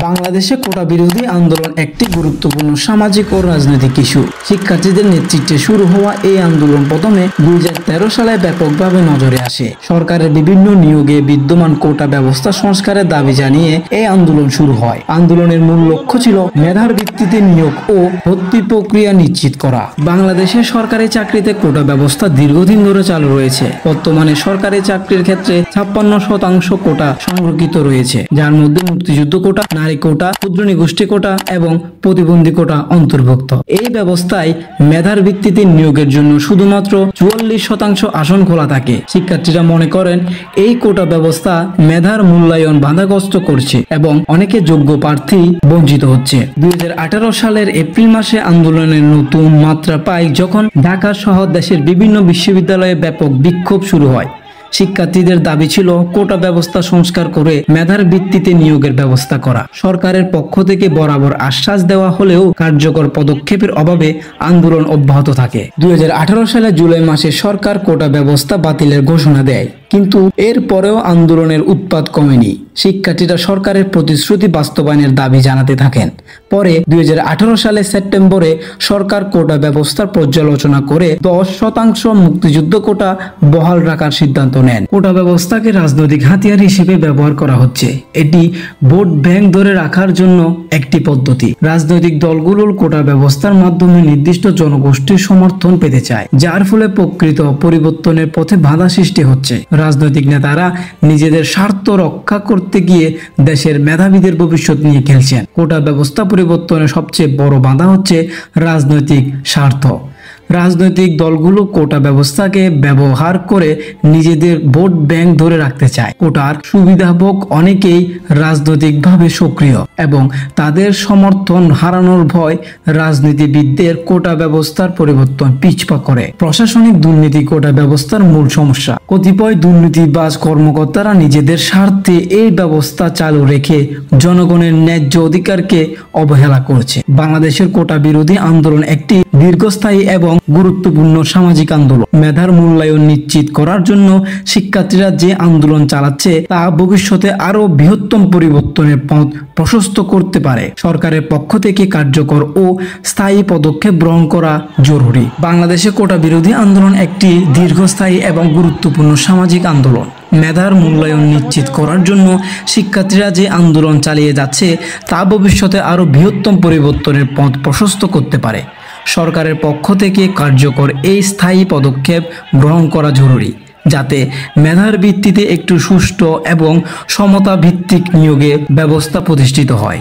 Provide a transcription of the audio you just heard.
বাংলাদেশে কোটা বিরোধী আন্দোলন একটি গুরুত্বপূর্ণ সামাজিক ও রাজনৈতিক ইস্যু। শিক্ষার্থীদের নেতৃত্বে শুরু হওয়া এই আন্দোলন প্রথমে 2013 সালে ব্যাপকভাবে নজরে আসে। সরকারের বিভিন্ন নিয়োগে বিদ্যমান কোটা ব্যবস্থা সংস্কারের দাবি জানিয়ে এই আন্দোলন শুরু হয়। আন্দোলনের মূল লক্ষ্য ছিল মেধার ভিত্তিতে নিয়োগ ও ভর্তি প্রক্রিয়া নিশ্চিত করা। বাংলাদেশের সরকারি চাকরিতে কোটা ব্যবস্থা দীর্ঘদিন ধরে চালু রয়েছে। বর্তমানে সরকারি চাকরির ক্ষেত্রে 56% কোটা সংরক্ষিত রয়েছে, যার মধ্যে মুক্তিযুদ্ধ কোটা, নারী কোটা, ক্ষুদ্র নিগোষ্ঠী কোটা এবং প্রতিবন্ধী কোটা অন্তর্ভুক্ত। এই ব্যবস্থায় মেধার ভিত্তিতে নিয়োগের জন্য শুধুমাত্র 44% আসন খোলা থাকে। শিক্ষার্থীরা মনে করেন এই কোটা ব্যবস্থা মেধার মূল্যায়ন বাধাগ্রস্ত করছে এবং অনেকে যোগ্য প্রার্থী বঞ্চিত হচ্ছে। 2018 সালের এপ্রিল মাসে আন্দোলনের নতুন মাত্রা পায় যখন ঢাকা সহ দেশের বিভিন্ন বিশ্ববিদ্যালয়ে ব্যাপক বিক্ষোভ শুরু হয়। শিক্ষার্থীদের দাবি ছিল কোটা ব্যবস্থা সংস্কার করে মেধার ভিত্তিতে নিয়োগের ব্যবস্থা করা। সরকারের পক্ষ থেকে বরাবর আশ্বাস দেওয়া হলেও কার্যকর পদক্ষেপের অভাবে আন্দোলন অব্যাহত থাকে। 2018 সালে জুলাই মাসে সরকার কোটা ব্যবস্থা বাতিলের ঘোষণা দেয়, কিন্তু এর পরেও আন্দোলনের উৎপাত কমেনি। শিক্ষার্থীরা সরকারের প্রতিশ্রুতি বাস্তবায়নের দাবি জানাতে থাকেন। পরে 2018 সালে সেপ্টেম্বরে সরকার কোটা ব্যবস্থার পর্যালোচনা করে 10% মুক্তিযুদ্ধ কোটা বহাল রাখার সিদ্ধান্ত নেন। কোটা ব্যবস্থাকে রাজনৈতিক হাতিয়ার হিসেবে ব্যবহার করা হচ্ছে। এটি ভোট ব্যাংক ধরে রাখার জন্য একটি পদ্ধতি। রাজনৈতিক দলগুলোর কোটা ব্যবস্থার মাধ্যমে নির্দিষ্ট জনগোষ্ঠীর সমর্থন পেতে চায়, যার ফলে প্রকৃত পরিবর্তনের পথে বাধা সৃষ্টি হচ্ছে। রাজনৈতিক নেতারা নিজেদের স্বার্থ রক্ষা করতে গিয়ে দেশের মেধাবীদের ভবিষ্যৎ নিয়ে খেলছেন। কোটা ব্যবস্থা পরিবর্তনের সবচেয়ে বড় বাধা হচ্ছে রাজনৈতিক স্বার্থ। রাজনৈতিক দলগুলো কোটা ব্যবস্থাকে ব্যবহার করে নিজেদের ভোট ব্যাংক ধরে রাখতে চায়। কোটার সুবিধাভোগ অনেকেই রাজনৈতিকভাবে সক্রিয় এবং তাদের সমর্থন হারানোর ভয় রাজনীতিবিদদের কোটা ব্যবস্থার পরিবর্তন পিছপা করে। প্রশাসনিক দুর্নীতি কোটা ব্যবস্থার মূল সমস্যা। কতিপয় দুর্নীতিবাজ কর্মকর্তারা নিজেদের স্বার্থে এই ব্যবস্থা চালু রেখে জনগণের ন্যায্য অধিকারকে অবহেলা করছে। বাংলাদেশের কোটা বিরোধী আন্দোলন একটি দীর্ঘস্থায়ী এবং গুরুত্বপূর্ণ সামাজিক আন্দোলন। মেধার মূল্যায়ন নিশ্চিত করার জন্য শিক্ষার্থীরা যে আন্দোলন চালাচ্ছে তা ভবিষ্যতে আরো বৃহত্তম পরিবর্তনের পথ প্রশস্ত করতে পারে। সরকারের পক্ষ থেকে কার্যকর ও স্থায়ী পদক্ষেপ গ্রহণ করা জরুরি। বাংলাদেশে কোটা বিরোধী আন্দোলন একটি দীর্ঘস্থায়ী এবং গুরুত্বপূর্ণ সামাজিক আন্দোলন। মেধার মূল্যায়ন নিশ্চিত করার জন্য শিক্ষার্থীরা যে আন্দোলন চালিয়ে যাচ্ছে তা ভবিষ্যতে আরো বৃহত্তম পরিবর্তনের পথ প্রশস্ত করতে পারে। সরকারের পক্ষ থেকে কার্যকর এই স্থায়ী পদক্ষেপ গ্রহণ করা জরুরি, যাতে মেধার ভিত্তিতে একটু সুষ্ঠু এবং সমতা ভিত্তিক নিয়োগের ব্যবস্থা প্রতিষ্ঠিত হয়।